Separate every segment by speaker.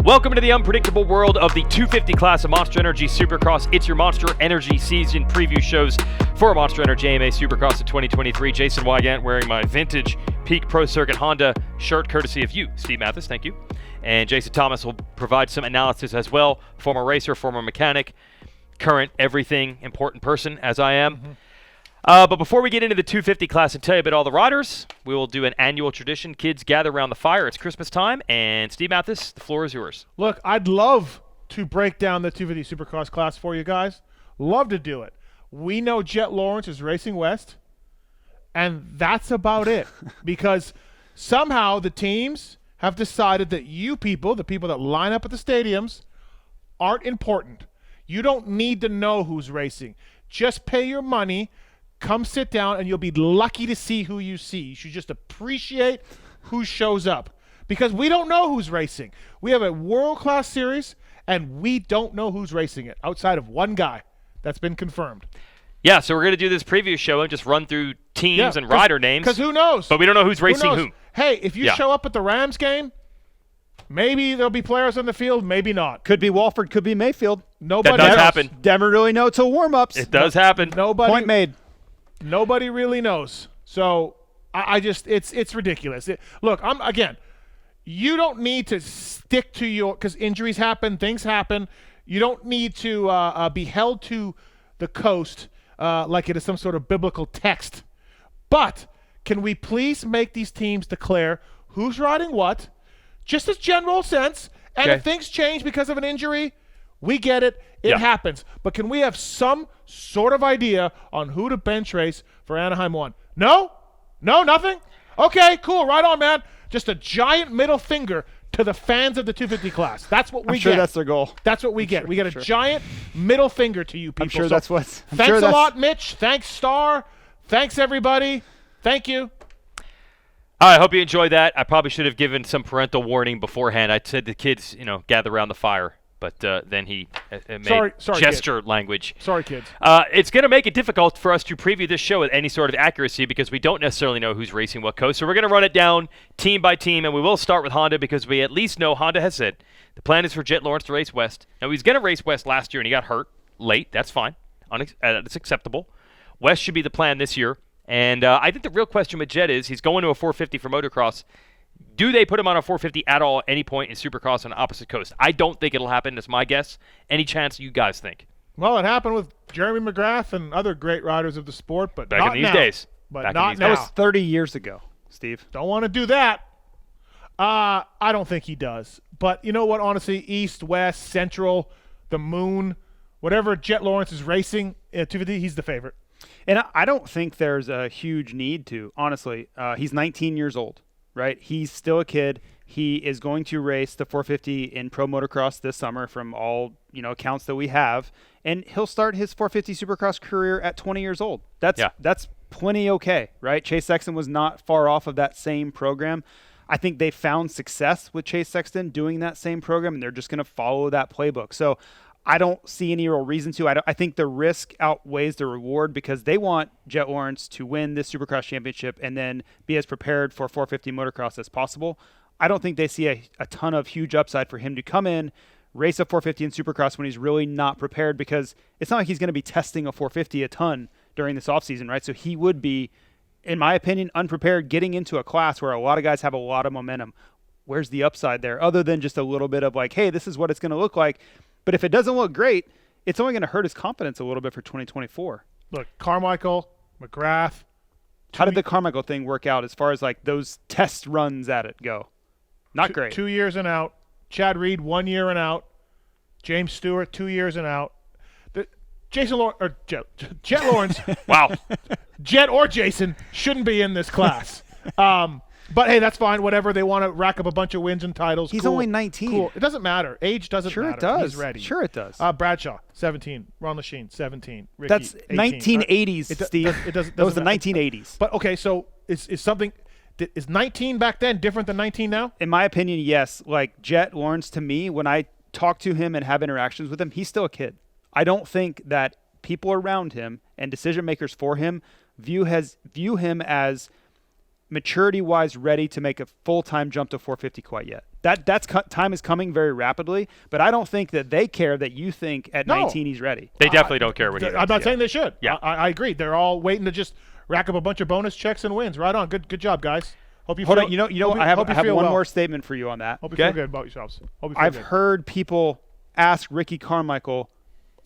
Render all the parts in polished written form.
Speaker 1: Welcome to the unpredictable world of the 250 class of Monster Energy Supercross. It's your Monster Energy season preview shows for Monster Energy AMA Supercross of 2023. Jason Weigandt wearing my vintage Peak Pro Circuit Honda shirt courtesy of you, Steve Matthes. Thank you. And Jason Thomas will provide some analysis as well. Former racer, former mechanic, current everything important person as I am. But before we get into the 250 class and tell you about all the riders, we will do an annual tradition. Kids gather around the fire. It's Christmas time. And Steve Matthes, the floor is yours.
Speaker 2: Look, I'd love to break down the 250 Supercross class for you guys. Love to do it. We know Jet Lawrence is racing west, and that's about it. Because somehow the teams have decided that you people, the people that line up at the stadiums, aren't important. You don't need to know who's racing. Just pay your money. Come sit down, and you'll be lucky to see who you see. You should just appreciate who shows up because we don't know who's racing. We have a world-class series, and we don't know who's racing it outside of one guy that's been confirmed.
Speaker 1: Yeah, so we're going to do this preview show and just run through teams and rider names.
Speaker 2: Because who knows?
Speaker 1: But we don't know who's racing whom.
Speaker 2: Hey, if you show up at the Rams game, maybe there'll be players on the field, maybe not.
Speaker 3: Could be Walford, could be Mayfield.
Speaker 2: Nobody
Speaker 1: that does
Speaker 2: knows.
Speaker 1: happen.
Speaker 3: Never really know till warm-ups.
Speaker 1: It does happen.
Speaker 3: Point made.
Speaker 2: Nobody really knows. So I just it's ridiculous. Look, you don't need to stick to your because injuries happen, things happen. You don't need to be held to the coast like it is some sort of biblical text. But can we please make these teams declare who's riding what, just as general sense? And if things change because of an injury, we get it. It happens. But can we have some sort of idea on who to bench race for Anaheim 1? No? No, nothing? Okay, cool. Right on, man. Just a giant middle finger to the fans of the 250 class. That's what we get.
Speaker 3: I'm sure that's their goal.
Speaker 2: That's what we get. We get a giant middle finger to you people.
Speaker 3: I'm sure
Speaker 2: so
Speaker 3: that's what.
Speaker 2: Thanks a lot, Mitch. Thanks, Star. Thanks, everybody. Thank you.
Speaker 1: I hope you enjoyed that. I probably should have given some parental warning beforehand. I said the kids, gather around the fire. But then he made gesture
Speaker 2: kid.
Speaker 1: Language.
Speaker 2: Sorry, kids.
Speaker 1: It's going to make it difficult for us to preview this show with any sort of accuracy because we don't necessarily know who's racing what coast. So we're going to run it down team by team, and we will start with Honda because we at least know Honda has said the plan is for Jet Lawrence to race west. Now, he was going to race west last year, and he got hurt late. That's fine. It's acceptable. West should be the plan this year. And I think the real question with Jet is he's going to a 450 for motocross. Do they put him on a 450 at all at any point in Supercross on the opposite coast? I don't think it'll happen. That's my guess. Any chance you guys think?
Speaker 2: Well, it happened with Jeremy McGrath and other great riders of the sport, but
Speaker 1: back
Speaker 2: not
Speaker 1: in these
Speaker 2: now.
Speaker 1: days.
Speaker 2: But
Speaker 1: back
Speaker 2: not
Speaker 1: in these
Speaker 2: now.
Speaker 3: That was 30 years ago, Steve.
Speaker 2: Don't want to do that. I don't think he does. But you know what? Honestly, East, West, Central, the Moon, whatever Jet Lawrence is racing at 250, he's the favorite.
Speaker 3: And I don't think there's a huge need to. Honestly, he's 19 years old. Right, he's still a kid. He is going to race the 450 in pro motocross this summer, from all accounts that we have, and he'll start his 450 Supercross career at 20 years old. That's plenty okay, right? Chase Sexton was not far off of that same program. I think they found success with Chase Sexton doing that same program, and they're just going to follow that playbook. So I don't see any real reason to. I think the risk outweighs the reward because they want Jet Lawrence to win this Supercross championship and then be as prepared for 450 motocross as possible. I don't think they see a ton of huge upside for him to come in, race a 450 in Supercross when he's really not prepared because it's not like he's going to be testing a 450 a ton during this offseason, right? So he would be, in my opinion, unprepared getting into a class where a lot of guys have a lot of momentum. Where's the upside there other than just a little bit of like, hey, this is what it's going to look like. But if it doesn't look great, it's only going to hurt his confidence a little bit for 2024.
Speaker 2: Look, Carmichael, McGrath.
Speaker 3: How did the Carmichael thing work out as far as like those test runs at it go? Not great.
Speaker 2: 2 years and out. Chad Reed, 1 year and out. James Stewart, 2 years and out. Jet Lawrence.
Speaker 1: Wow.
Speaker 2: Jet or Jason shouldn't be in this class. But, hey, that's fine. Whatever. They want to rack up a bunch of wins and titles.
Speaker 3: He's
Speaker 2: cool.
Speaker 3: only 19.
Speaker 2: Cool. It doesn't matter. Age doesn't matter.
Speaker 3: Sure it does.
Speaker 2: He's ready.
Speaker 3: Sure it does.
Speaker 2: Bradshaw, 17. Ron Lachine, 17. Ricky,
Speaker 3: That's
Speaker 2: 18.
Speaker 3: 1980s, Steve. That was the 1980s.
Speaker 2: But, okay, so is 19 back then different than 19 now?
Speaker 3: In my opinion, yes. Like Jet Lawrence, to me, when I talk to him and have interactions with him, he's still a kid. I don't think that people around him and decision makers for him view him as maturity-wise ready to make a full-time jump to 450 quite yet. Time is coming very rapidly, but I don't think that they care that you think at 19 he's ready.
Speaker 1: They definitely don't care what he
Speaker 2: I'm not saying they should.
Speaker 1: Yeah.
Speaker 2: I agree. They're all waiting to just rack up a bunch of bonus checks and wins. Right on. Good job, guys. Hope you
Speaker 3: Hold
Speaker 2: feel,
Speaker 3: on, you know, I have one more statement for you on that.
Speaker 2: Hope you feel good about yourselves. Hope you feel
Speaker 3: I've
Speaker 2: good.
Speaker 3: heard people ask Ricky Carmichael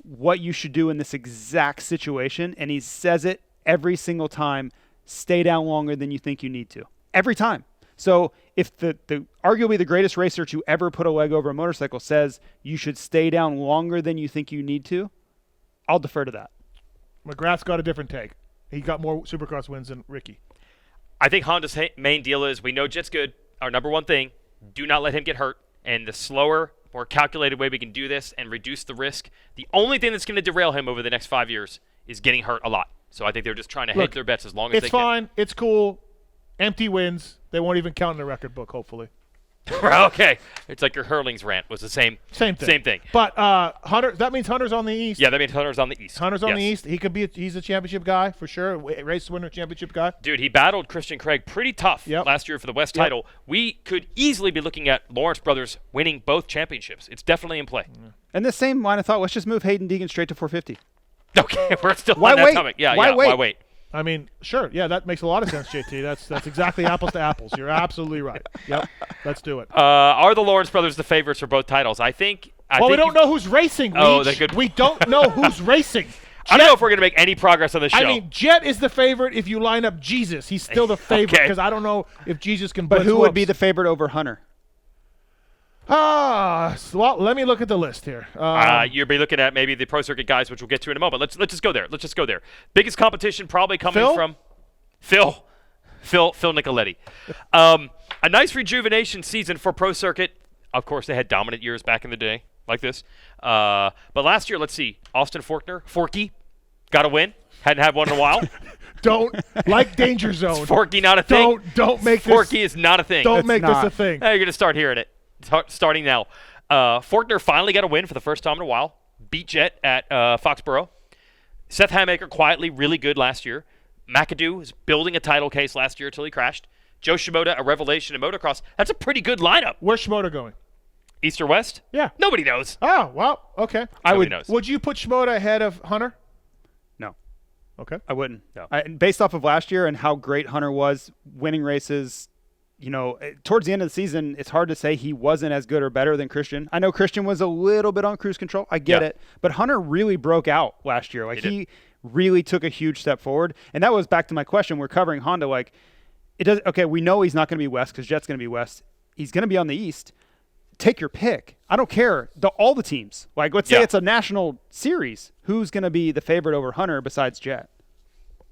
Speaker 3: what you should do in this exact situation, and he says it every single time: stay down longer than you think you need to. Every time. So if the arguably the greatest racer to ever put a leg over a motorcycle says you should stay down longer than you think you need to, I'll defer to that.
Speaker 2: McGrath's got a different take. He got more Supercross wins than Ricky.
Speaker 1: I think Honda's main deal is we know Jet's good. Our number one thing, do not let him get hurt. And the slower, more calculated way we can do this and reduce the risk, the only thing that's going to derail him over the next 5 years is getting hurt a lot. So I think they're just trying to hedge their bets as long as they can.
Speaker 2: It's fine. It's cool. Empty wins. They won't even count in the record book, hopefully.
Speaker 1: Okay. It's like your Hurlings rant was the same thing.
Speaker 2: But Hunter, that means Hunter's on the East.
Speaker 1: Yeah, that means Hunter's on the East.
Speaker 2: Hunter's on the East. He could be. He's a championship guy for sure. Race winner, championship guy.
Speaker 1: Dude, he battled Christian Craig pretty tough last year for the West title. We could easily be looking at Lawrence brothers winning both championships. It's definitely in play.
Speaker 3: And the same line of thought, let's just move Hayden Deegan straight to 450.
Speaker 1: Okay, we're still
Speaker 3: Why
Speaker 1: on that
Speaker 3: wait?
Speaker 1: topic. Yeah,
Speaker 3: Why
Speaker 1: why wait?
Speaker 2: I mean, sure. Yeah, that makes a lot of sense, JT. That's exactly apples to apples. You're absolutely right. Yep. Let's do it.
Speaker 1: Are the Lawrence brothers the favorites for both titles? I think
Speaker 2: we don't know who's racing. We don't know who's racing.
Speaker 1: I don't know if we're going to make any progress on this show.
Speaker 2: I mean, Jet is the favorite if you line up Jesus. He's still the favorite because I don't know if Jesus can.
Speaker 3: But who would be the favorite over Hunter?
Speaker 2: Well, let me look at the list here.
Speaker 1: You'll be looking at maybe the Pro Circuit guys, which we'll get to in a moment. Let's just go there. Biggest competition probably coming from Phil Nicoletti. A nice rejuvenation season for Pro Circuit. Of course, they had dominant years back in the day like this. But last year, let's see, Austin Forky got a win. Hadn't had one in a while.
Speaker 2: Don't like Danger Zone.
Speaker 1: Forky not a thing.
Speaker 2: Don't make
Speaker 1: Forky is not a thing.
Speaker 2: Don't make this a thing.
Speaker 1: Hey, you're gonna start hearing it. Starting now. Forkner finally got a win for the first time in a while. Beat Jet at Foxborough. Seth Hamaker quietly really good last year. McAdoo is building a title case last year until he crashed. Joe Shimoda, a revelation in motocross. That's a pretty good lineup.
Speaker 2: Where's Shimoda going?
Speaker 1: East or West?
Speaker 2: Yeah.
Speaker 1: Nobody knows.
Speaker 2: Oh, well, okay.
Speaker 1: Nobody knows.
Speaker 2: Would you put Shimoda ahead of Hunter?
Speaker 3: No.
Speaker 2: Okay.
Speaker 3: I wouldn't.
Speaker 1: No.
Speaker 3: Based off of last year and how great Hunter was winning races, towards the end of the season, it's hard to say he wasn't as good or better than Christian. I know Christian was a little bit on cruise control. I get it. But Hunter really broke out last year. He really took a huge step forward. And that was back to my question. We're covering Honda. We know he's not going to be West because Jet's going to be West. He's going to be on the East. Take your pick. I don't care. All the teams. Let's say it's a national series. Who's going to be the favorite over Hunter besides Jet?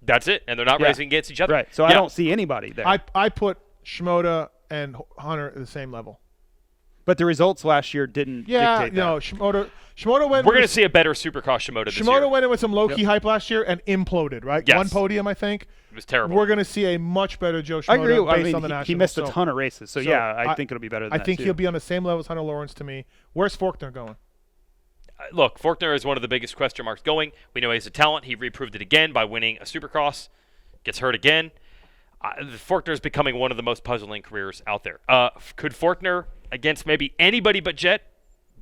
Speaker 1: That's it. And they're not racing against each other.
Speaker 3: Right. So I don't see anybody there.
Speaker 2: I put Shimoda and Hunter at the same level.
Speaker 3: But the results last year didn't dictate that.
Speaker 2: Shimoda went.
Speaker 1: We're going to see a better Supercross Shimoda this year.
Speaker 2: Shimoda went in with some low-key hype last year and imploded, right?
Speaker 1: Yes.
Speaker 2: One podium, I think.
Speaker 1: It was terrible.
Speaker 2: We're going to see a much better Joe Shimoda
Speaker 3: I agree.
Speaker 2: based on the national.
Speaker 3: He missed a ton of races. So I think it'll be better than that,
Speaker 2: I think he'll be on the same level as Hunter Lawrence to me. Where's Forkner going?
Speaker 1: Look, Forkner is one of the biggest question marks going. We know he's a talent. He reproved it again by winning a Supercross. Gets hurt again. Forkner is becoming one of the most puzzling careers out there. Could Forkner, against maybe anybody but Jet,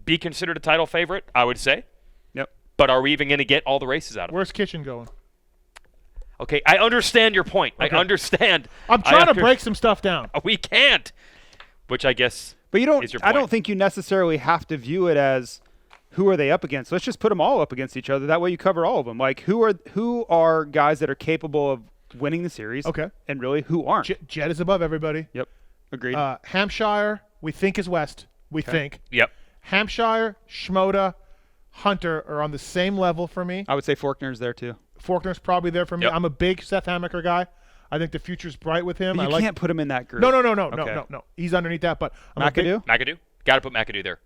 Speaker 1: be considered a title favorite? I would say.
Speaker 3: Yep.
Speaker 1: But are we even going to get all the races out of him?
Speaker 2: Where's Kitchen going?
Speaker 1: Okay, I understand your point. Okay. I understand.
Speaker 2: I'm trying to break some stuff down.
Speaker 1: We can't. Which I guess
Speaker 3: But
Speaker 1: is your point.
Speaker 3: I don't think you necessarily have to view it as who are they up against. Let's just put them all up against each other. That way you cover all of them. Who are guys that are capable of winning the series?
Speaker 2: Okay.
Speaker 3: And really, who aren't?
Speaker 2: Jet is above everybody.
Speaker 3: Yep. Agreed.
Speaker 2: Hampshire, we think is West. We think.
Speaker 1: Yep.
Speaker 2: Hampshire, Shimoda, Hunter are on the same level for me.
Speaker 3: I would say Forkner's there too.
Speaker 2: Faulkner's probably there for me.
Speaker 1: Yep.
Speaker 2: I'm a big Seth Hamaker guy. I think the future's bright with him.
Speaker 3: But you can't put him in that group.
Speaker 2: No. He's underneath that. But
Speaker 3: McAdoo?
Speaker 1: McAdoo? Got to put McAdoo there.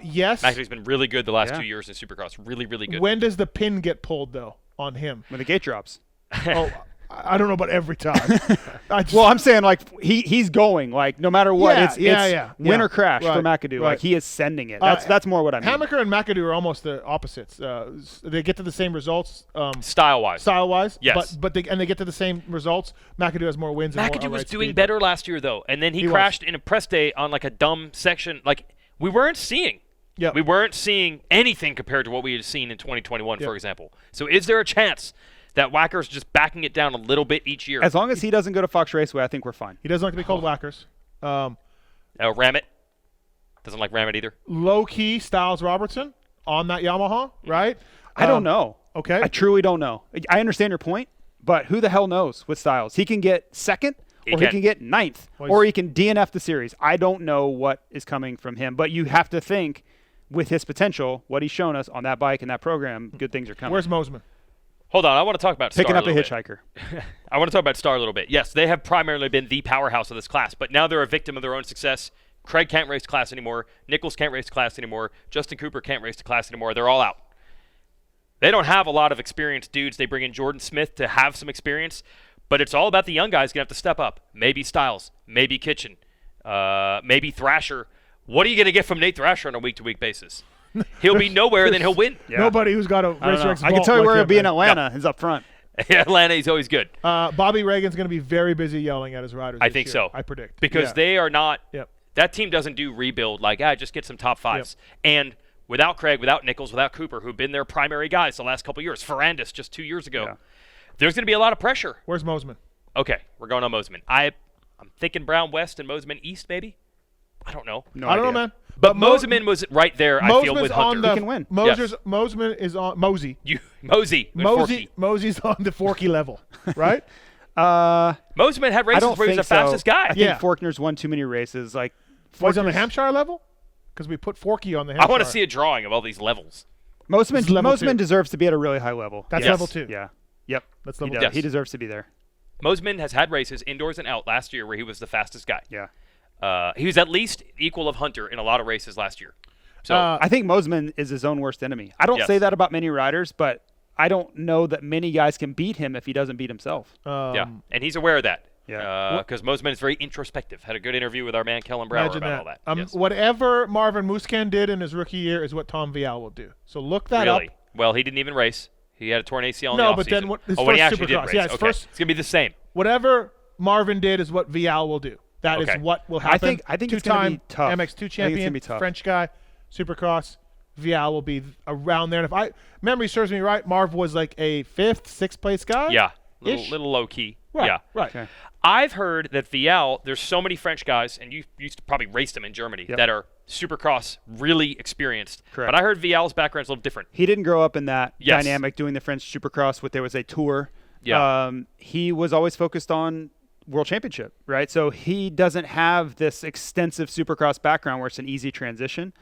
Speaker 2: Yes.
Speaker 1: McAdoo's been really good the last 2 years in Supercross. Really, really good.
Speaker 2: When does the pin get pulled, though, on him?
Speaker 3: When the gate drops.
Speaker 2: I don't know about every time.
Speaker 3: Well, I'm saying like he's going like no matter what. It's win or crash for McAdoo.
Speaker 2: Right.
Speaker 3: Like he is sending it. That's more what I mean.
Speaker 2: Hammaker and McAdoo are almost the opposites. They get to the same results
Speaker 1: style-wise. Yes,
Speaker 2: but they get to the same results. McAdoo has more wins.
Speaker 1: McAdoo was doing better last year though, and then he crashed in a press day on like a dumb section. Like we weren't seeing.
Speaker 2: Yep.
Speaker 1: We weren't seeing anything compared to what we had seen in 2021, for example. So is there a chance that Wacker's just backing it down a little bit each year?
Speaker 3: As long as he doesn't go to Fox Raceway, I think we're fine.
Speaker 2: He doesn't like to be called Whackers.
Speaker 1: Ram it. Doesn't like Ram it either.
Speaker 2: Low-key Styles Robertson on that Yamaha, right?
Speaker 3: I don't know.
Speaker 2: Okay.
Speaker 3: I truly don't know. I understand your point, but who the hell knows with Styles? He can get second, or he can get ninth, or he can DNF the series. I don't know what is coming from him, but you have to think with his potential, what he's shown us on that bike and that program, good things are coming.
Speaker 2: Where's Mosman?
Speaker 1: Hold on, I want to talk about
Speaker 3: picking
Speaker 1: Star
Speaker 3: up a hitchhiker.
Speaker 1: I want to talk about Star a little bit. Yes, they have primarily been the powerhouse of this class, but now they're a victim of their own success. Craig can't race the class anymore. Nichols can't race the class anymore. Justin Cooper can't race the class anymore. They're all out. They don't have a lot of experienced dudes. They bring in Jordan Smith to have some experience, but it's all about the young guys going to have to step up. Maybe Styles, maybe Kitchen, maybe Thrasher. What are you going to get from Nate Thrasher on a week-to-week basis? He'll be nowhere, then he'll win.
Speaker 2: Yeah. Nobody who's got a racer.
Speaker 3: I can tell you where he'll be in Atlanta. He's up front.
Speaker 1: Atlanta, he's always good.
Speaker 2: Bobby Reagan's going to be very busy yelling at his riders.
Speaker 1: I think so.
Speaker 2: I predict.
Speaker 1: Because they are not
Speaker 2: Yep.
Speaker 1: That team doesn't do rebuild like, just get some top fives.
Speaker 2: Yep.
Speaker 1: And without Craig, without Nichols, without Cooper, who've been their primary guys the last couple of years, Ferrandis just 2 years ago, there's going to be a lot of pressure.
Speaker 2: Where's Mosman?
Speaker 1: Okay, we're going on Mosman. I'm thinking Brown West and Mosman East, maybe? I don't know.
Speaker 2: I don't know, man.
Speaker 1: But Mosman was right there, I feel, with Hunter.
Speaker 3: He can win.
Speaker 2: Mosman is on Mosey. Mosey's on the Forky level, right?
Speaker 1: Mosman had races where he was the fastest guy.
Speaker 3: I think Forkner's won too many races. Like,
Speaker 2: he's on the Hampshire level? Because we put Forky on the Hampshire.
Speaker 1: I want to see a drawing of all these levels.
Speaker 3: Mosman deserves to be at a really high level.
Speaker 2: That's level 2.
Speaker 3: Yeah. Yep.
Speaker 2: That's level
Speaker 3: 2. He deserves to be there.
Speaker 1: Mosman has had races indoors and out last year where he was the fastest guy.
Speaker 3: Yeah.
Speaker 1: He was at least equal of Hunter in a lot of races last year. So
Speaker 3: I think Mosman is his own worst enemy. I don't say that about many riders, but I don't know that many guys can beat him if he doesn't beat himself.
Speaker 1: And he's aware of that.
Speaker 3: Yeah.
Speaker 1: Because Mosman is very introspective. Had a good interview with our man Kellen Brauer about all that.
Speaker 2: Whatever Marvin Musquin did in his rookie year is what Tom Vial will do. So look that up.
Speaker 1: Well, he didn't even race. He had a torn ACL in the offseason.
Speaker 2: But then
Speaker 1: when he actually did race. Okay. It's going to be the same.
Speaker 2: Whatever Marvin did is what Vial will do. That is what will happen.
Speaker 3: I think it's going to be tough.
Speaker 2: MX2 champion, French guy, Supercross. Vial will be around there. And if memory serves me right, Marv was like a 5th, 6th place guy.
Speaker 1: Yeah, little low key.
Speaker 2: Right,
Speaker 1: yeah,
Speaker 2: right.
Speaker 1: Okay. I've heard that Vial, there's so many French guys, and you used to probably race them in Germany, that are Supercross really experienced.
Speaker 3: Correct.
Speaker 1: But I heard Vial's background's a little different.
Speaker 3: He didn't grow up in that dynamic doing the French Supercross. There was a tour.
Speaker 1: Yeah.
Speaker 3: He was always focused on World Championship, right? So he doesn't have this extensive Supercross background where it's an easy transition.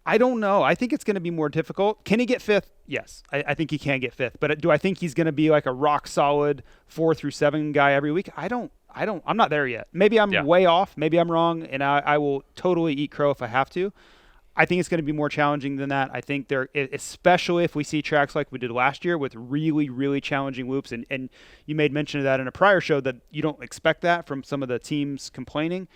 Speaker 3: I don't know. I think it's going to be more difficult. Can he get 5th? Yes, I think he can get 5th. But do I think he's going to be like a rock solid 4 through 7 guy every week? I'm not there yet. Maybe I'm way off. Maybe I'm wrong, and I will totally eat crow if I have to. I think it's going to be more challenging than that. I think especially if we see tracks like we did last year with really, really challenging loops, and you made mention of that in a prior show that you don't expect that from some of the teams complaining.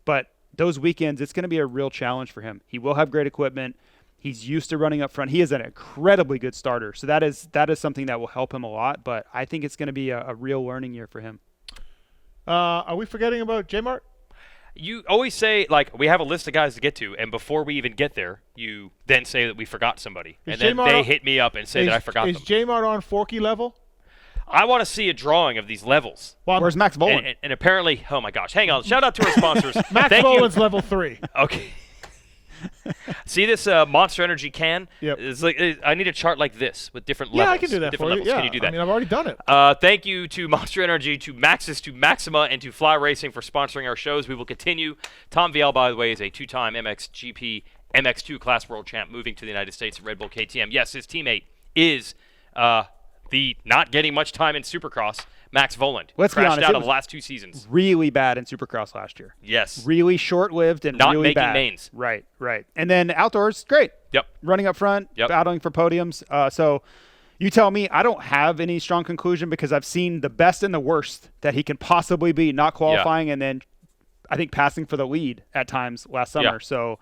Speaker 3: But those weekends, it's going to be a real challenge for him. He will have great equipment. He's used to running up front. He is an incredibly good starter. So that is something that will help him a lot. But I think it's going to be a real learning year for him.
Speaker 2: Are we forgetting about J-Mart?
Speaker 1: You always say, like, we have a list of guys to get to, and before we even get there, you then say that we forgot somebody. And then they hit me up and say that I forgot them.
Speaker 2: Is J-Mart on Forky level?
Speaker 1: I want to see a drawing of these levels.
Speaker 3: Where's Max Volan?
Speaker 1: And apparently, oh my gosh, hang on. Shout out to our sponsors.
Speaker 2: Max Volan's level 3.
Speaker 1: Okay. See this Monster Energy can?
Speaker 2: Yep.
Speaker 1: It's like, I need a chart like this with different levels.
Speaker 2: Yeah, I can do that for you. Yeah.
Speaker 1: Can you do that?
Speaker 2: I mean, I've already done it.
Speaker 1: Thank you to Monster Energy, to Maxis, to Maxima, and to Fly Racing for sponsoring our shows. We will continue. Tom Vial, by the way, is a 2-time MXGP MX2 Class World Champ moving to the United States at Red Bull KTM. Yes, his teammate is the not getting much time in Supercross, Max Voland.
Speaker 3: Let's be honest,
Speaker 1: crashed out of the last 2 seasons.
Speaker 3: Really bad in Supercross last year.
Speaker 1: Yes.
Speaker 3: Really short-lived and
Speaker 1: not
Speaker 3: really
Speaker 1: making
Speaker 3: bad.
Speaker 1: mains.
Speaker 3: Right. And then outdoors, great.
Speaker 1: Yep.
Speaker 3: Running up front, battling for podiums. So, You tell me. I don't have any strong conclusion because I've seen the best and the worst that he can possibly be, not qualifying and then I think passing for the lead at times last summer.
Speaker 1: Yeah.
Speaker 3: So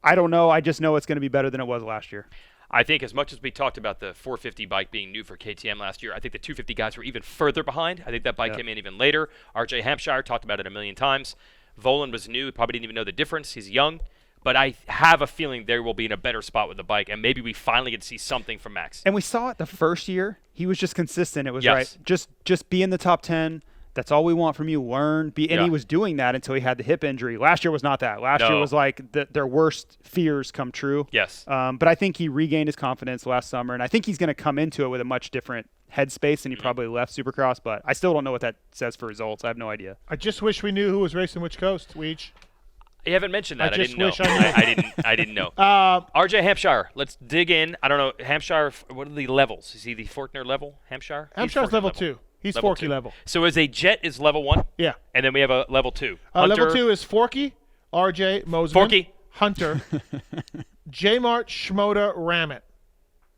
Speaker 3: I don't know. I just know it's going to be better than it was last year.
Speaker 1: I think as much as we talked about the 450 bike being new for KTM last year, I think the 250 guys were even further behind. I think that bike came in even later. RJ Hampshire talked about it a million times. Volan was new. Probably didn't even know the difference. He's young. But I have a feeling there will be in a better spot with the bike, and maybe we finally get to see something from Max.
Speaker 3: And we saw it the first year. He was just consistent. It was
Speaker 1: Yes.
Speaker 3: right. Just be in the top 10. That's all we want from you. Learn. And he was doing that until he had the hip injury. Last year was not that. Last year was like their worst fears come true.
Speaker 1: Yes.
Speaker 3: But I think he regained his confidence last summer, and I think he's going to come into it with a much different headspace than he probably left Supercross. But I still don't know what that says for results. I have no idea.
Speaker 2: I just wish we knew who was racing which coast, Weege.
Speaker 1: You haven't mentioned that. I
Speaker 2: just
Speaker 1: didn't know.
Speaker 2: wish I knew.
Speaker 1: I didn't know. RJ Hampshire. Let's dig in. I don't know. Hampshire, what are the levels? Is he the Forkner level? Hampshire? He's
Speaker 2: Hampshire's
Speaker 1: Forkner
Speaker 2: level 2. He's
Speaker 1: Level
Speaker 2: Forky
Speaker 1: 2.
Speaker 2: level.
Speaker 1: So as a jet is level 1?
Speaker 2: Yeah.
Speaker 1: And then we have a level 2.
Speaker 2: Level 2 is Forky, RJ, Mosman,
Speaker 1: Forky.
Speaker 2: Hunter, J-Mart, Schmoda, Ramit.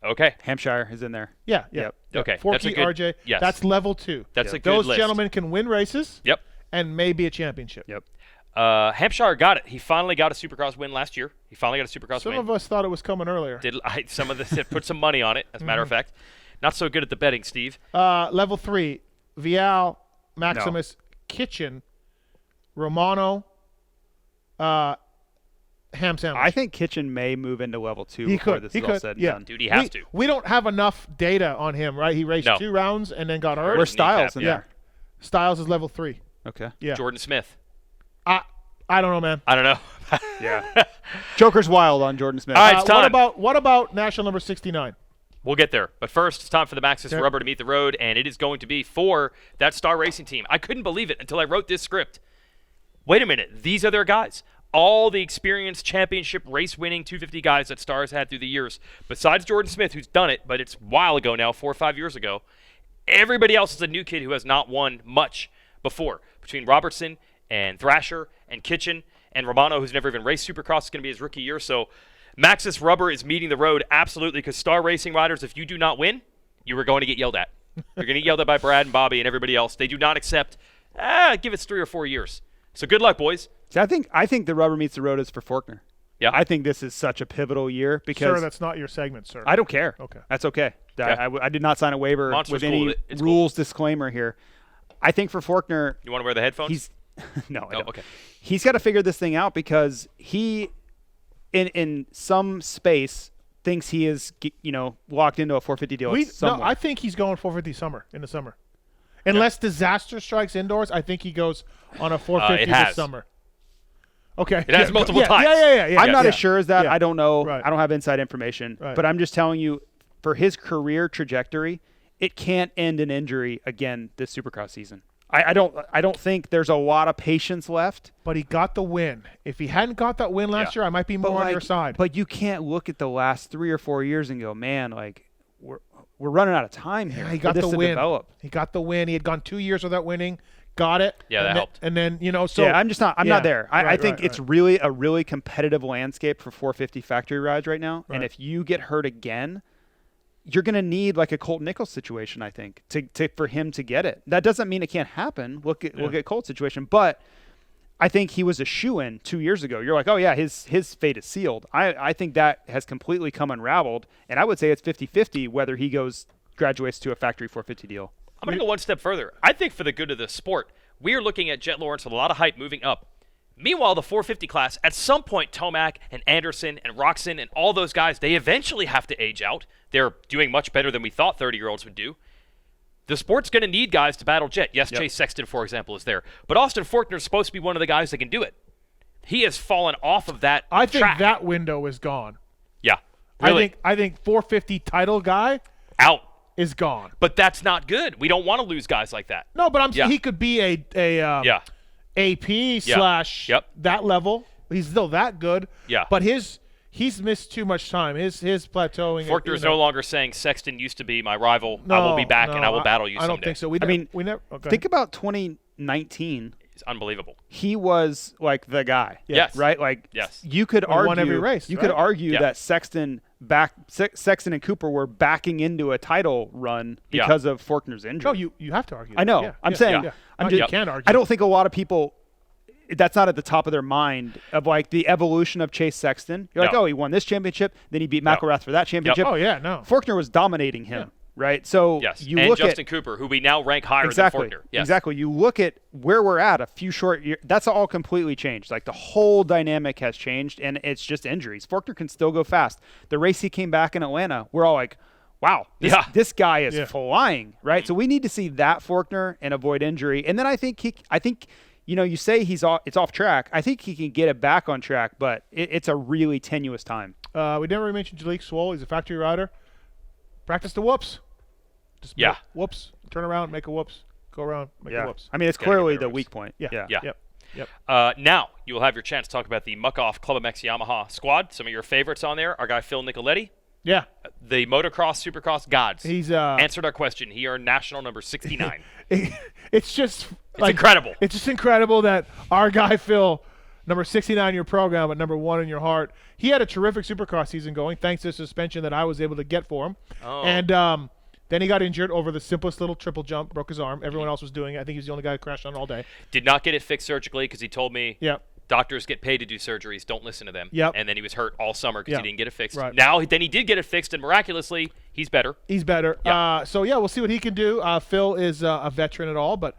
Speaker 1: Okay.
Speaker 3: Hampshire is in there.
Speaker 2: Yeah.
Speaker 3: Yep.
Speaker 1: Okay.
Speaker 2: Forky,
Speaker 1: That's a good,
Speaker 2: RJ.
Speaker 1: Yes.
Speaker 2: That's level 2.
Speaker 1: That's a good
Speaker 2: Those
Speaker 1: list.
Speaker 2: gentlemen can win races.
Speaker 1: Yep.
Speaker 2: And maybe a championship.
Speaker 3: Yep.
Speaker 1: Hampshire got it. He finally got a Supercross win last year. He finally got a Supercross
Speaker 2: Some
Speaker 1: win.
Speaker 2: of us thought it was coming earlier.
Speaker 1: Some of us had put some money on it, as a matter of fact. Not so good at the betting, Steve.
Speaker 2: Level 3, Vial, Maximus, Kitchen, Romano, Ham Sandwich.
Speaker 3: I think Kitchen may move into level 2
Speaker 2: He
Speaker 3: before
Speaker 2: could.
Speaker 3: this
Speaker 2: He
Speaker 3: is all
Speaker 2: could.
Speaker 3: said and
Speaker 2: Yeah.
Speaker 3: done.
Speaker 1: Dude, he has to.
Speaker 2: We don't have enough data on him, right? He raced
Speaker 1: No.
Speaker 2: 2 rounds and then got hurt.
Speaker 1: Where's
Speaker 3: Where's Styles in
Speaker 1: Yeah.
Speaker 3: there?
Speaker 2: Styles is level 3.
Speaker 3: Okay.
Speaker 2: Yeah.
Speaker 1: Jordan Smith.
Speaker 2: I don't know, man.
Speaker 1: I don't know.
Speaker 3: Yeah. Joker's wild on Jordan Smith.
Speaker 1: All right, it's time.
Speaker 2: What about national number 69?
Speaker 1: We'll get there. But first, it's time for the Maxxis rubber to meet the road, and it is going to be for that Star Racing team. I couldn't believe it until I wrote this script. Wait a minute. These are their guys. All the experienced championship race-winning 250 guys that Star's had through the years, besides Jordan Smith, who's done it, but it's a while ago now, 4 or 5 years ago. Everybody else is a new kid who has not won much before. Between Robertson and Thrasher and Kitchen and Romano, who's never even raced Supercross, is going to be his rookie year. So Maxxis rubber is meeting the road absolutely, because Star Racing riders, if you do not win, you are going to get yelled at. You're going to get yelled at by Brad and Bobby and everybody else. They do not accept, give it 3 or 4 years. So good luck, boys.
Speaker 3: See, I think the rubber meets the road is for Forkner.
Speaker 1: Yeah.
Speaker 3: I think this is such a pivotal year because
Speaker 2: Sir, that's not your segment, sir.
Speaker 3: I don't care.
Speaker 2: Okay.
Speaker 3: That's okay. I did not sign a waiver
Speaker 1: Monster's
Speaker 3: with
Speaker 1: cool
Speaker 3: any
Speaker 1: with it. It's
Speaker 3: rules disclaimer here. I think for Forkner,
Speaker 1: You want to wear the headphones?
Speaker 3: he's no, I don't.
Speaker 1: okay.
Speaker 3: He's got to figure this thing out because he, in some space, thinks he is locked into a 450 deal.
Speaker 2: No, I think he's going 450 in the summer. Unless disaster strikes indoors, I think he goes on a 450
Speaker 1: it
Speaker 2: this
Speaker 1: has.
Speaker 2: summer. Okay.
Speaker 1: It has multiple times.
Speaker 2: Yeah.
Speaker 3: I'm not as sure as that.
Speaker 2: Yeah.
Speaker 3: I don't know.
Speaker 2: Right.
Speaker 3: I don't have inside information.
Speaker 2: Right.
Speaker 3: But I'm just telling you, for his career trajectory, it can't end in injury again this Supercross season. I don't think there's a lot of patience left.
Speaker 2: But he got the win. If he hadn't got that win last year, I might be more on your side.
Speaker 3: But you can't look at the last 3 or 4 years and go, man, like we're running out of time here.
Speaker 2: he got
Speaker 3: for this
Speaker 2: the
Speaker 3: to
Speaker 2: win.
Speaker 3: develop.
Speaker 2: He got the win. He had gone 2 years without winning. Got it.
Speaker 1: Yeah, that helped.
Speaker 2: And then
Speaker 3: So yeah, I'm not there. I think
Speaker 2: right.
Speaker 3: it's really a really competitive landscape for 450 factory rides right now.
Speaker 2: Right.
Speaker 3: And if you get hurt again, you're going to need like a Colt Nichols situation, I think, for him to get it. That doesn't mean it can't happen. Look at Colt's situation, but I think he was a shoo-in 2 years ago. You're like, oh yeah, his fate is sealed. I think that has completely come unraveled, and I would say it's 50-50 whether he graduates to a factory 450 deal.
Speaker 1: I'm going to go one step further. I think for the good of the sport, we are looking at Jet Lawrence with a lot of hype moving up. Meanwhile, the 450 class, at some point, Tomac and Anderson and Roxon and all those guys, they eventually have to age out. They're doing much better than we thought 30-year-olds would do. The sport's going to need guys to battle Jet. Yes, Chase Sexton, for example, is there. But Austin Forkner is supposed to be one of the guys that can do it. He has fallen off of that
Speaker 2: I think
Speaker 1: track.
Speaker 2: that window is gone.
Speaker 1: Yeah, really.
Speaker 2: I think 450 title guy
Speaker 1: Out.
Speaker 2: is gone.
Speaker 1: But that's not good. We don't want to lose guys like that.
Speaker 2: No, but I'm saying he could be a AP slash that level. He's still that good.
Speaker 1: Yeah.
Speaker 2: But he's missed too much time. His plateauing.
Speaker 1: Forkner is no longer saying Sexton used to be my rival. I will be back and I will battle you someday.
Speaker 2: I don't think so. We never. Okay.
Speaker 3: Think about 2019.
Speaker 1: It's unbelievable.
Speaker 3: He was like the guy.
Speaker 1: Yes.
Speaker 3: Right? Like
Speaker 1: yes.
Speaker 3: you could argue
Speaker 2: won every race.
Speaker 3: You could argue that Sexton Sexton and Cooper were backing into a title run because of Forkner's injury.
Speaker 2: No, you have to argue.
Speaker 3: I know.
Speaker 2: Yeah,
Speaker 3: I'm saying.
Speaker 2: Yeah.
Speaker 3: I'm
Speaker 2: You can't argue.
Speaker 3: I don't think a lot of people. That's not at the top of their mind of like the evolution of Chase Sexton. You're like, oh, he won this championship, then he beat McElrath for that championship.
Speaker 2: Oh yeah, no.
Speaker 3: Forkner was dominating him, right? So you
Speaker 1: and
Speaker 3: look
Speaker 1: Justin
Speaker 3: at
Speaker 1: Cooper, who we now rank higher
Speaker 3: than
Speaker 1: Forkner. Yes.
Speaker 3: Exactly. You look at where we're at a few short years. That's all completely changed. Like the whole dynamic has changed, and it's just injuries. Forkner can still go fast. The race he came back in Atlanta, we're all like, wow, this guy is flying, right? So we need to see that Forkner and avoid injury. And then I think you say it's off track. I think he can get it back on track, but it's a really tenuous time.
Speaker 2: We never really mentioned Jalek Swoll. He's a factory rider. Practice the whoops. Just make whoops. Turn around, make a whoops. Go around, make a whoops.
Speaker 3: I mean, it's clearly the weak point.
Speaker 2: Yep.
Speaker 1: Now you will have your chance to talk about the Muck-Off Club MX Yamaha squad. Some of your favorites on there. Our guy Phil Nicoletti.
Speaker 2: Yeah.
Speaker 1: The Motocross Supercross gods.
Speaker 2: He's
Speaker 1: answered our question. He earned national number 69.
Speaker 2: It's just
Speaker 1: incredible.
Speaker 2: It's just incredible that our guy Phil, number 69 in your program, but number 1 in your heart. He had a terrific Supercross season going, thanks to the suspension that I was able to get for him.
Speaker 1: Oh.
Speaker 2: And then he got injured over the simplest little triple jump, broke his arm. Everyone else was doing it. I think he was the only guy who crashed on all day.
Speaker 1: Did not get it fixed surgically because he told me.
Speaker 2: Yep.
Speaker 1: Doctors get paid to do surgeries. Don't listen to them.
Speaker 2: Yep.
Speaker 1: And then he was hurt all summer because he didn't get it fixed.
Speaker 2: Right.
Speaker 1: Then he did get it fixed, and miraculously, he's better.
Speaker 2: He's better.
Speaker 1: Yep.
Speaker 2: We'll see what he can do. Phil is a veteran at all, but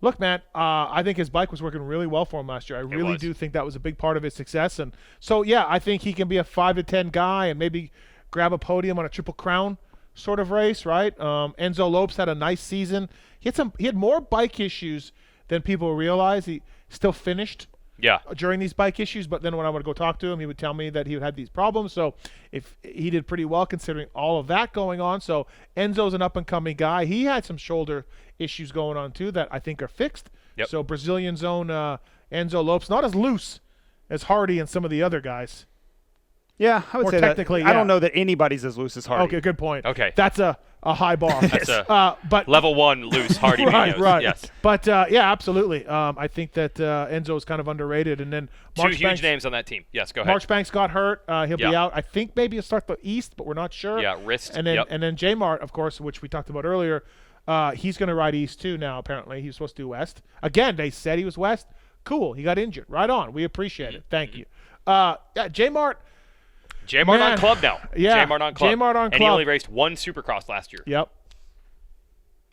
Speaker 2: look, man, I think his bike was working really well for him last year. I really do think that was a big part of his success. And so, I think he can be a 5 to 10 guy and maybe grab a podium on a Triple Crown sort of race, right? Enzo Lopes had a nice season. He had more bike issues than people realize. He still finished during these bike issues, but then when I would go talk to him, he would tell me that he had these problems. So if he did pretty well considering all of that going on. So Enzo's an up-and-coming guy. He had some shoulder issues going on too that I think are fixed.
Speaker 1: Yep.
Speaker 2: So Brazilian's own Enzo Lopes, not as loose as Hardy and some of the other guys.
Speaker 3: Yeah, I would
Speaker 2: More
Speaker 3: say
Speaker 2: technically,
Speaker 3: that. I don't know that anybody's as loose as Hardy.
Speaker 2: Okay, good point.
Speaker 1: Okay.
Speaker 2: That's a high bar.
Speaker 1: That's
Speaker 2: but
Speaker 1: level 1 loose Hardy videos.
Speaker 2: Right.
Speaker 1: Yes.
Speaker 2: But, absolutely. I think that Enzo is kind of underrated. And then
Speaker 1: Two huge names on that team. Yes, go ahead.
Speaker 2: March Banks got hurt. He'll be out. I think maybe he'll start the East, but we're not sure.
Speaker 1: Yeah, wrist.
Speaker 2: And then J-Mart, of course, which we talked about earlier, he's going to ride East too now, apparently. He was supposed to do West. Again, they said he was West. Cool. He got injured. Right on. We appreciate it. Thank you. J-Mart.
Speaker 1: J-Mart on club now.
Speaker 2: Yeah.
Speaker 1: J-Mart on club.
Speaker 2: J-Mart on
Speaker 1: and
Speaker 2: club.
Speaker 1: he only raced 1 Supercross last year.
Speaker 2: Yep.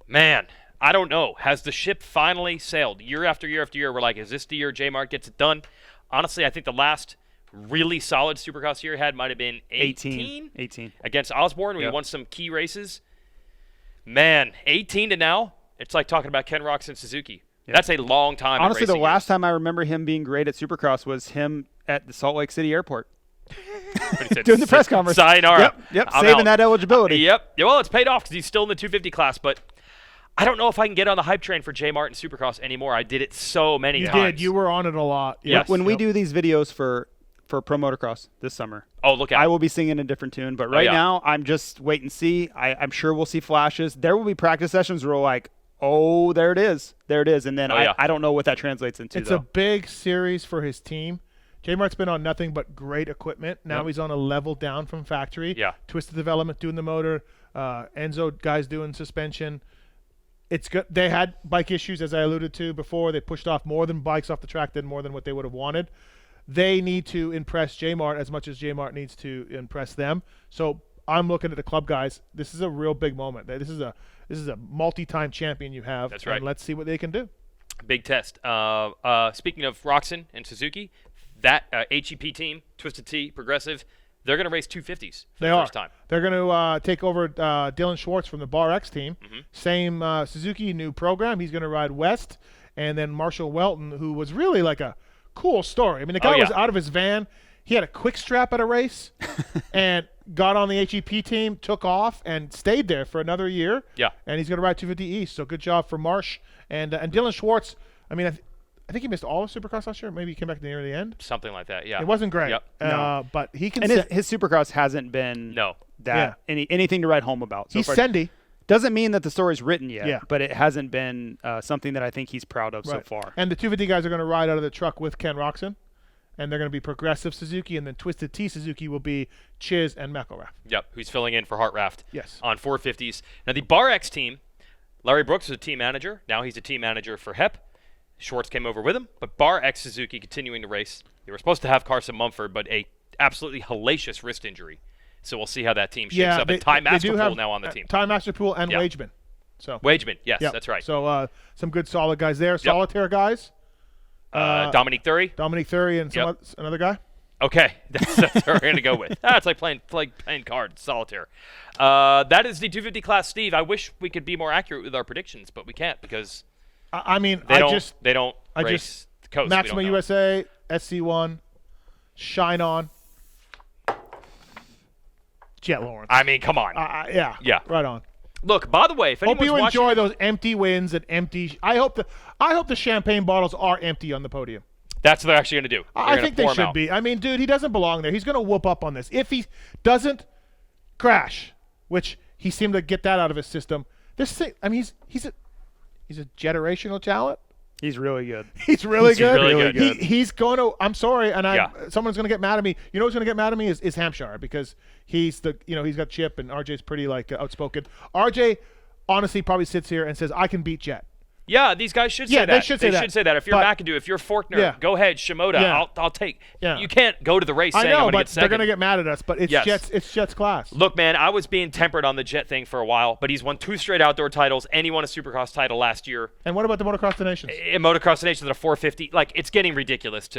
Speaker 1: Man, I don't know. Has the ship finally sailed? Year after year after year, we're like, is this the year J-Mart gets it done? Honestly, I think the last really solid Supercross year he had might have been 18 against Osborne. We won some key races. Man, 18 to now, it's like talking about Ken Rocks and Suzuki. Yep. That's a long time.
Speaker 3: Honestly, the last time I remember him being great at Supercross was him at the Salt Lake City airport. Doing the press conference.
Speaker 1: Sayonara.
Speaker 3: Yep. Saving that eligibility.
Speaker 1: Yep. Well, it's paid off because he's still in the 250 class, but I don't know if I can get on the hype train for J-Mart and Supercross anymore. I did it so many times.
Speaker 2: You did. You were on it a lot.
Speaker 1: Yes.
Speaker 3: When we do these videos for Pro Motocross this summer,
Speaker 1: I
Speaker 3: will be singing a different tune, but right now I'm just wait and see. I'm sure we'll see flashes. There will be practice sessions where we're like, oh, there it is. And then I don't know what that translates into.
Speaker 2: It's a big series for his team. J-Mart's been on nothing but great equipment. Now he's on a level down from factory.
Speaker 1: Yeah.
Speaker 2: Twisted Development doing the motor. Enzo guys doing suspension. It's good. They had bike issues, as I alluded to before. They pushed off more than bikes off the track, did more than what they would have wanted. They need to impress J-Mart as much as J-Mart needs to impress them. So I'm looking at the club guys. This is a real big moment. This is a multi-time champion you have.
Speaker 1: That's right.
Speaker 2: And let's see what they can do.
Speaker 1: Big test. Speaking of Roxon and Suzuki, that HEP team, Twisted T, Progressive, they're going to race 250s for the first time.
Speaker 2: They're going to take over Dylan Schwartz from the Bar X team.
Speaker 1: Mm-hmm.
Speaker 2: Same Suzuki, new program. He's going to ride West. And then Marshall Welton, who was really like a cool story. I mean, the guy was out of his van. He had a quick strap at a race and got on the HEP team, took off, and stayed there for another year.
Speaker 1: Yeah.
Speaker 2: And he's going to ride 250 East. So good job for Marsh. And Dylan Schwartz, I mean, I think he missed all of Supercross last year. Maybe he came back near the end.
Speaker 1: Something like that, yeah.
Speaker 2: It wasn't great.
Speaker 1: Yep.
Speaker 3: No.
Speaker 2: But he can.
Speaker 3: And his Supercross hasn't been anything to write home about. So
Speaker 2: he's Sendy.
Speaker 3: Doesn't mean that the story's written yet,
Speaker 2: –
Speaker 3: but it hasn't been something that I think he's proud of so far.
Speaker 2: And the 250 guys are going to ride out of the truck with Ken Roczen. and they're going to be Progressive Suzuki, and then Twisted Tea Suzuki will be Chiz and McElrath.
Speaker 1: Yep, who's filling in for Hartraft
Speaker 2: Yes.
Speaker 1: on 450s. Now, the Bar X team, Larry Brooks was a team manager. Now he's a team manager for HEP. Schwartz came over with him, but Bar X Suzuki continuing to race. They were supposed to have Carson Mumford, but a absolutely hellacious wrist injury. So we'll see how that team shapes up. And Ty Masterpool now on the team.
Speaker 2: Ty Masterpool and
Speaker 1: Yeah.
Speaker 2: Wageman. So
Speaker 1: Wageman, yes,
Speaker 2: Yep.
Speaker 1: that's right.
Speaker 2: So some good solid guys there. Solitaire guys.
Speaker 1: Dominique Thury.
Speaker 2: Dominique Thury and another guy.
Speaker 1: Okay, that's what we're going to go with. It's like playing cards, solitaire. That is the 250 class, Steve. I wish we could be more accurate with our predictions, but we can't because
Speaker 2: I mean,
Speaker 1: they don't race the coast.
Speaker 2: Maxima
Speaker 1: we don't know.
Speaker 2: USA, SC1, Shine On, Jet Lawrence.
Speaker 1: I mean, come on.
Speaker 2: Yeah. Right on.
Speaker 1: Look, by the way, if
Speaker 2: Hope
Speaker 1: anyone's
Speaker 2: you
Speaker 1: watching,
Speaker 2: enjoy those empty wins and empty. I hope the champagne bottles are empty on the podium.
Speaker 1: that's what they're actually going to do.
Speaker 2: I think they should be. I mean, dude, he doesn't belong there. He's going to whoop up on this. If he doesn't crash, which he seemed to get that out of his system. This thing, I mean, he's a generational talent.
Speaker 3: He's really good.
Speaker 2: He's really good.
Speaker 1: really good.
Speaker 2: He's going to. I'm sorry, and someone's going to get mad at me. You know who's going to get mad at me is Hampshire because he's he's got Chip and RJ's pretty outspoken. RJ honestly probably sits here and says I can beat Jet.
Speaker 1: Yeah, these guys should say that.
Speaker 2: They should say that.
Speaker 1: If you're McAdoo, if you're Forkner, go ahead, Shimoda.
Speaker 2: Yeah.
Speaker 1: I'll take.
Speaker 2: Yeah.
Speaker 1: You can't go to the race saying
Speaker 2: I know,
Speaker 1: I'm going to
Speaker 2: but
Speaker 1: get second.
Speaker 2: they're going to get mad at us. But it's Jet's class.
Speaker 1: Look, man, I was being tempered on the Jet thing for a while, but he's won 2 straight outdoor titles, and he won a Supercross title last year.
Speaker 2: And what about the Motocross the Nations?
Speaker 1: In Motocross the Nations at a 450, like it's getting ridiculous.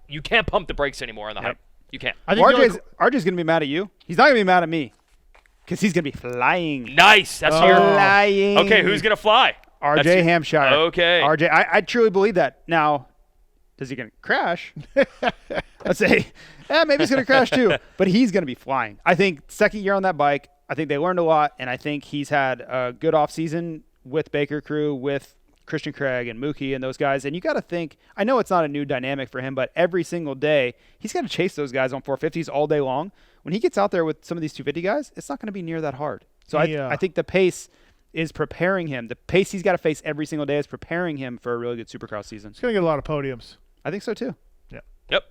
Speaker 1: You can't pump the brakes anymore on the hype. You can't.
Speaker 3: I think RJ's going to be mad at you. He's not going to be mad at me because he's going to be flying.
Speaker 1: Nice. That's your
Speaker 3: flying.
Speaker 1: Okay, who's going to fly?
Speaker 3: RJ Hampshire.
Speaker 1: Okay.
Speaker 3: RJ, I truly believe that. Now, is he going to crash? Let's say, maybe he's going to crash too. But he's going to be flying. I think second year on that bike, I think they learned a lot, and I think he's had a good offseason with Baker Crew, with Christian Craig and Mookie and those guys. And you got to think, I know it's not a new dynamic for him, but every single day, he's got to chase those guys on 450s all day long. When he gets out there with some of these 250 guys, it's not going to be near that hard. So I think the pace is preparing him. The pace he's got to face every single day is preparing him for a really good Supercross season.
Speaker 2: He's going to get a lot of podiums.
Speaker 3: I think so too.
Speaker 2: Yeah.
Speaker 1: Yep.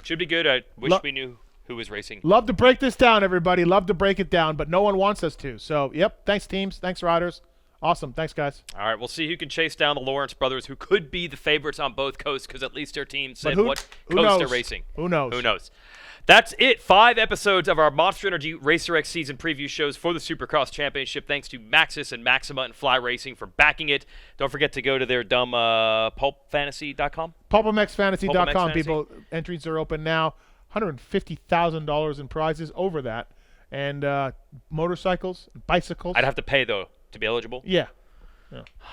Speaker 1: Should be good. I wish we knew who was racing.
Speaker 2: Love to break this down, everybody. Love to break it down, but no one wants us to. So, thanks, teams. Thanks, riders. Awesome. Thanks, guys.
Speaker 1: All right, we'll see who can chase down the Lawrence brothers, who could be the favorites on both coasts, because at least their team said what coast they're racing.
Speaker 2: Who knows?
Speaker 1: Who knows? That's it. 5 episodes of our Monster Energy Racer X season preview shows for the Supercross Championship. Thanks to Maxis and Maxima and Fly Racing for backing it. Don't forget to go to their dumb pulpfantasy.com.
Speaker 2: Pulpmxfantasy.com, people. Entries are open now. $150,000 in prizes over that. And motorcycles, bicycles.
Speaker 1: I'd have to pay, though, to be eligible.
Speaker 2: Yeah.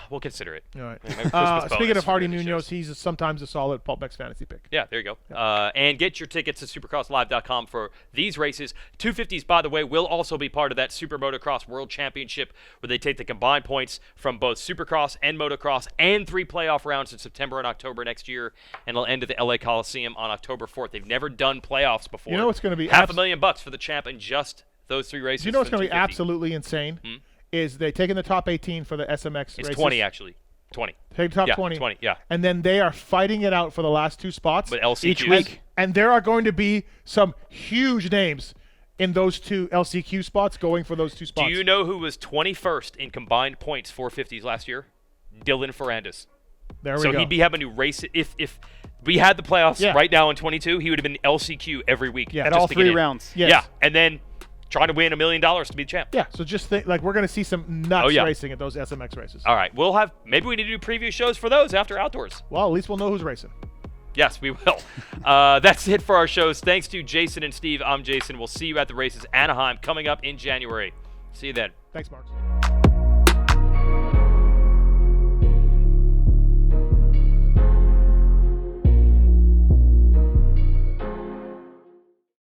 Speaker 1: We'll consider it.
Speaker 2: All right.
Speaker 1: Maybe Christmas
Speaker 2: Speaking
Speaker 1: bonus
Speaker 2: of Hardy
Speaker 1: for the
Speaker 2: Munoz,
Speaker 1: shows.
Speaker 2: he's sometimes a solid Pulpmex fantasy pick.
Speaker 1: Yeah, there you go. And get your tickets to supercrosslive.com for these races. 250s, by the way, will also be part of that Super Motocross World Championship, where they take the combined points from both Supercross and Motocross and 3 playoff rounds in September and October next year, and it'll end at the LA Coliseum on October 4th. They've never done playoffs before.
Speaker 2: You know what's going to be
Speaker 1: $500,000 for the champ in just those 3 races.
Speaker 2: You know what's going to be
Speaker 1: 250.
Speaker 2: absolutely insane? Is they taking the top 18 for the SMX races.
Speaker 1: It's 20, actually. 20.
Speaker 2: Take the top 20.
Speaker 1: 20, yeah.
Speaker 2: And then they are fighting it out for the last 2 spots.
Speaker 1: But LCQs.
Speaker 3: Each week.
Speaker 2: And there are going to be some huge names in those 2 LCQ spots going for those 2 spots.
Speaker 1: Do you know who was 21st in combined points 450s last year? Dylan Ferrandis.
Speaker 2: There we
Speaker 1: So
Speaker 2: go.
Speaker 1: he'd be having to race it. If we had the playoffs right now in 22, he would have been LCQ every week.
Speaker 2: Yeah.
Speaker 3: At
Speaker 1: just
Speaker 3: all
Speaker 1: to
Speaker 3: 3
Speaker 1: get in.
Speaker 3: rounds.
Speaker 2: Yes.
Speaker 1: Yeah, and then trying to win $1 million to be the champ.
Speaker 2: Yeah, so just think, like, we're going to see some nuts
Speaker 1: yeah.
Speaker 2: racing at those SMX races.
Speaker 1: All right, maybe we need to do preview shows for those after outdoors.
Speaker 2: Well, at least we'll know who's racing.
Speaker 1: Yes, we will. That's it for our shows. Thanks to Jason and Steve. I'm Jason. We'll see you at the races. Anaheim coming up in January. See you then.
Speaker 2: Thanks, Marx.